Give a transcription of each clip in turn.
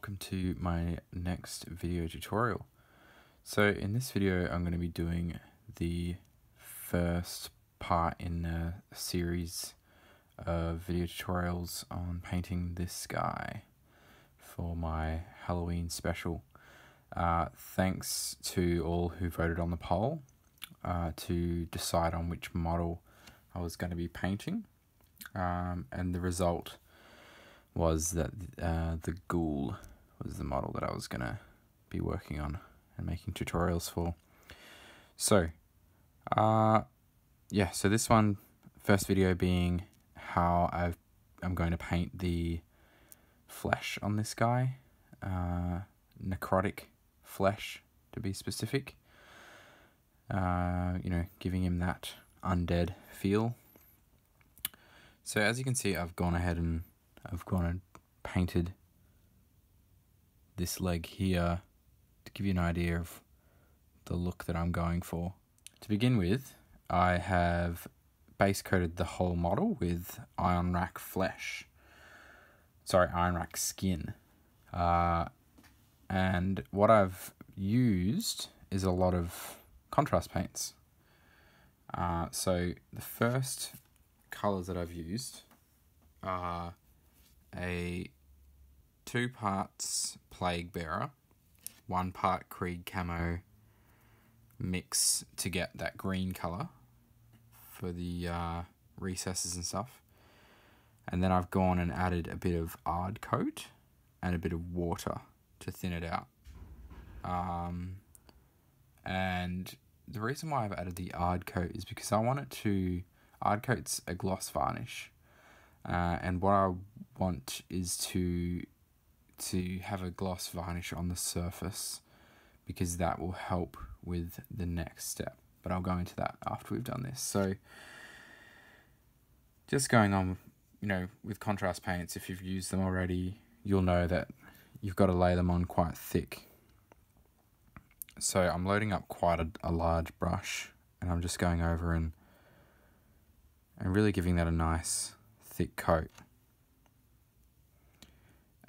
welcome to my next video tutorial. So in this video I'm going to be doing the first part in a series of video tutorials on painting this guy for my Halloween special. Thanks to all who voted on the poll to decide on which model I was going to be painting, and the result was that the ghoul was the model that I was going to be working on and making tutorials for. So, yeah, so this one, first video being how I'm going to paint the flesh on this guy, necrotic flesh to be specific, you know, giving him that undead feel. So as you can see, I've gone ahead and painted this leg here to give you an idea of the look that I'm going for. To begin with, I have base coated the whole model with Iron Rack Skin. And what I've used is a lot of contrast paints. So the first colors that I've used are a 2 parts Plague Bearer, 1 part Krieg Camo mix to get that green color for the recesses and stuff. And then I've gone and added a bit of Ard Coat and a bit of water to thin it out. And the reason why I've added the Ard Coat is because I want it to... Ard Coat's a gloss varnish. And what I want is to have a gloss varnish on the surface, because that will help with the next step. But I'll go into that after we've done this. So just going on, you know, with contrast paints, if you've used them already, you'll know that you've got to lay them on quite thick. So I'm loading up quite a large brush, and I'm just going over and really giving that a nice thick coat.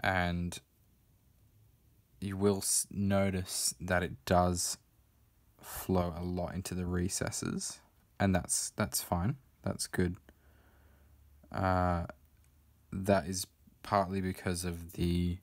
And you will notice that it does flow a lot into the recesses, and that's fine. That's good. That is partly because of the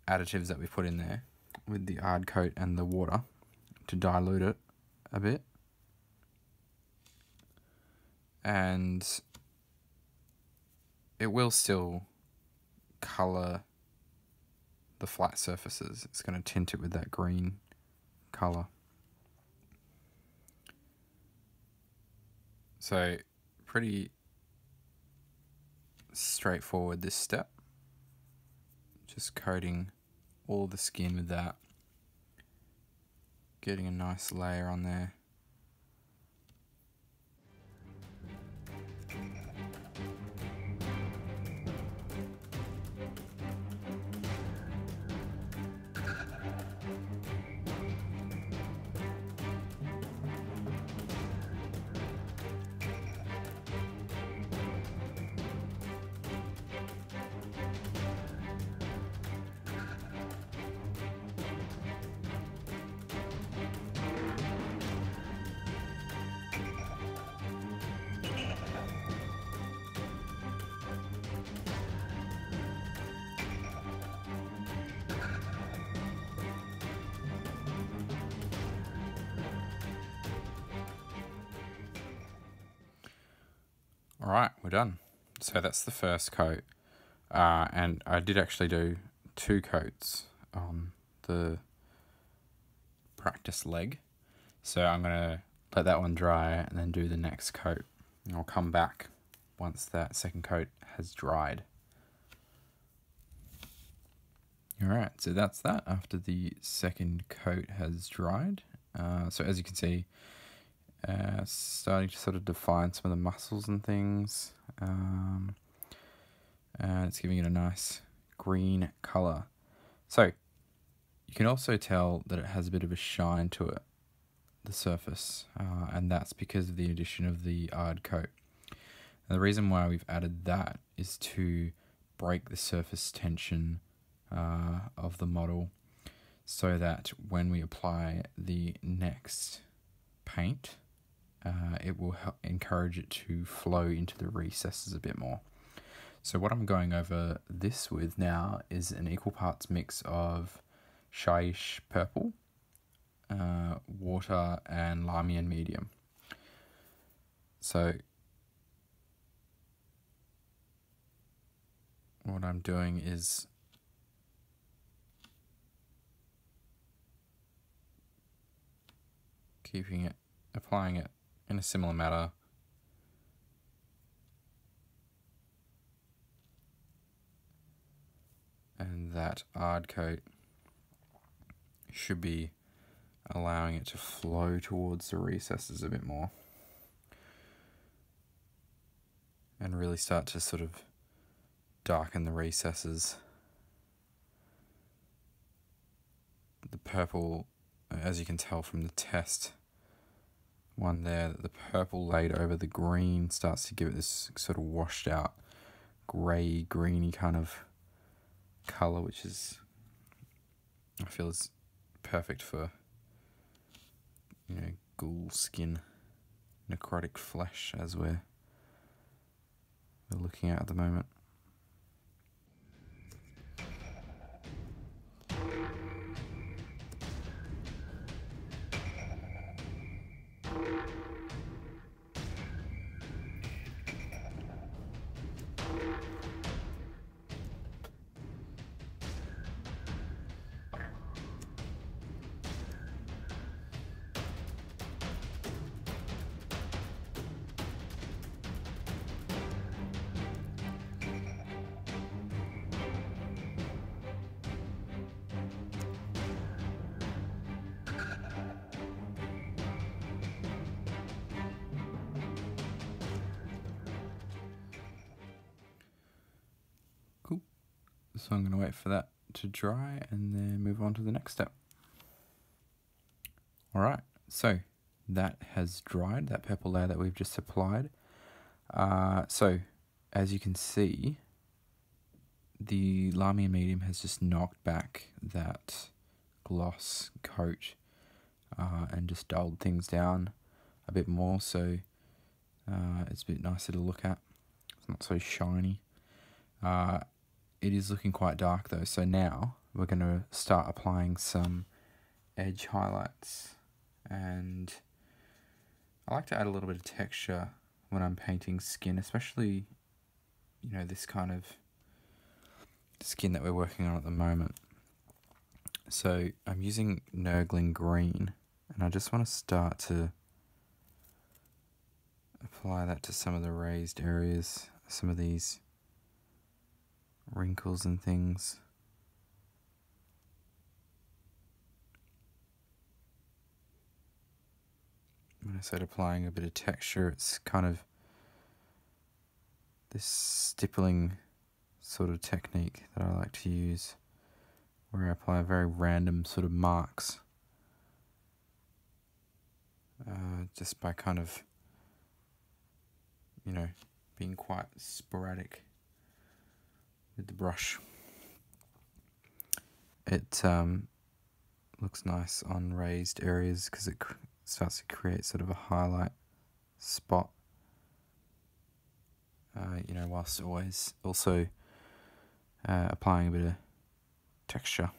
additives that we put in there with the Ard Coat and the water to dilute it a bit. And it will still colour the flat surfaces. It's going to tint it with that green colour. So pretty straightforward this step. Just coating all the skin with that. Getting a nice layer on there. Alright, we're done. So that's the first coat. And I did actually do 2 coats on the practice leg. So I'm going to let that one dry and then do the next coat. And I'll come back once that second coat has dried. Alright, so that's that after the second coat has dried. So as you can see, starting to sort of define some of the muscles and things, and it's giving it a nice green colour. So you can also tell that it has a bit of a shine to it, the surface, and that's because of the addition of the Ard Coat. And the reason why we've added that is to break the surface tension of the model, so that when we apply the next paint, it will encourage it to flow into the recesses a bit more. So what I'm going over this with now is an equal parts mix of Shyish Purple, Water, and Lamian Medium. So what I'm doing is applying it in a similar manner. And that Ard coat should be allowing it to flow towards the recesses a bit more. And really start to sort of darken the recesses. The purple, as you can tell from the test one there, that the purple laid over the green starts to give it this sort of washed out grey, greeny kind of colour, which is, I feel, is perfect for, you know, ghoul skin, necrotic flesh, as we're looking at the moment. Cool. So I'm going to wait for that to dry and then move on to the next step. Alright, so that has dried, that purple layer that we've just applied. So as you can see, the Lamian Medium has just knocked back that gloss coat and just dulled things down a bit more, so it's a bit nicer to look at. It's not so shiny. It is looking quite dark though, so now we're going to start applying some edge highlights, and I like to add a little bit of texture when I'm painting skin, especially, you know, this kind of skin that we're working on at the moment. So I'm using Darkling green, and I just want to start to apply that to some of the raised areas, some of these wrinkles and things. When I said applying a bit of texture, it's kind of this stippling sort of technique that I like to use, where I apply very random sort of marks, just by kind of, you know, being quite sporadic with the brush. It looks nice on raised areas because it starts to create sort of a highlight spot, you know, whilst always also applying a bit of texture.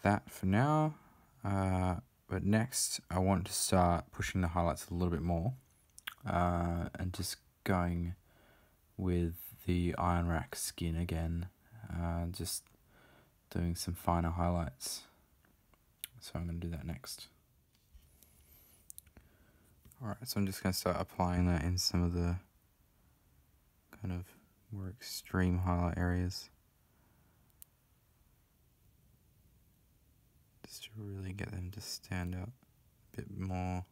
that for now. But next I want to start pushing the highlights a little bit more, and just going with the iron rack skin again, just doing some finer highlights. So I'm going to do that next. Alright, so I'm just going to start applying that in some of the kind of more extreme highlight areas, just to really get them to stand out a bit more.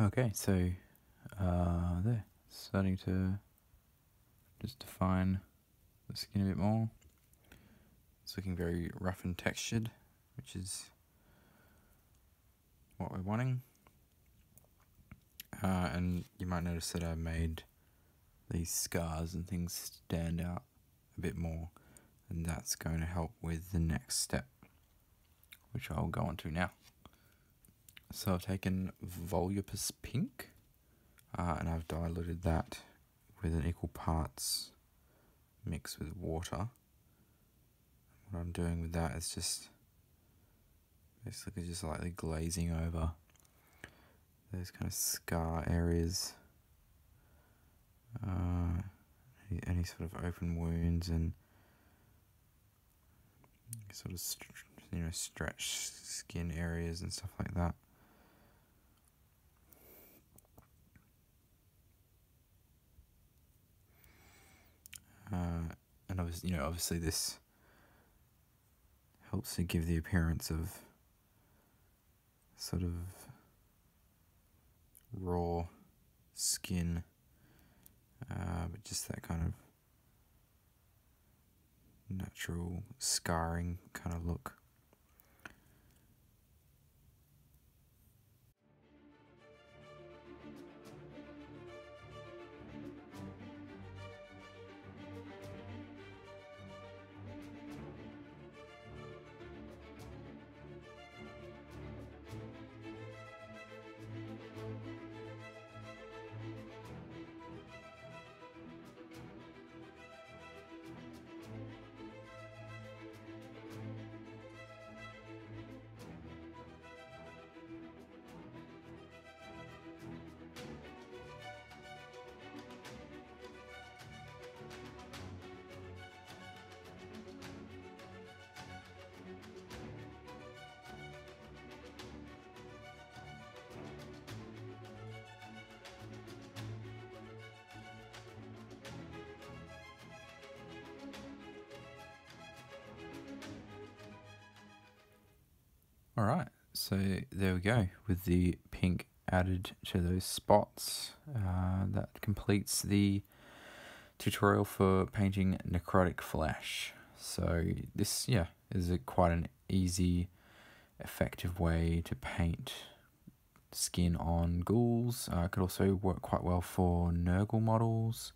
Okay, so there, starting to just define the skin a bit more. It's looking very rough and textured, which is what we're wanting. And you might notice that I made these scars and things stand out a bit more, and that's going to help with the next step, which I'll go on to now. So I've taken Volupus Pink, and I've diluted that with an equal parts mix with water. What I'm doing with that is just basically just lightly glazing over those kind of scar areas, any sort of open wounds and sort of stretched skin areas and stuff like that. And obviously this helps to give the appearance of sort of raw skin, but just that kind of natural scarring kind of look. Alright, so there we go, with the pink added to those spots. That completes the tutorial for painting necrotic flesh. So this, is quite an easy, effective way to paint skin on ghouls. It could also work quite well for Nurgle models.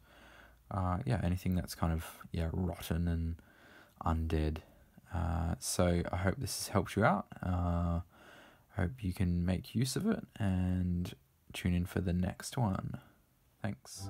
Anything that's kind of rotten and undead. So I hope this has helped you out. I hope you can make use of it and tune in for the next one. Thanks.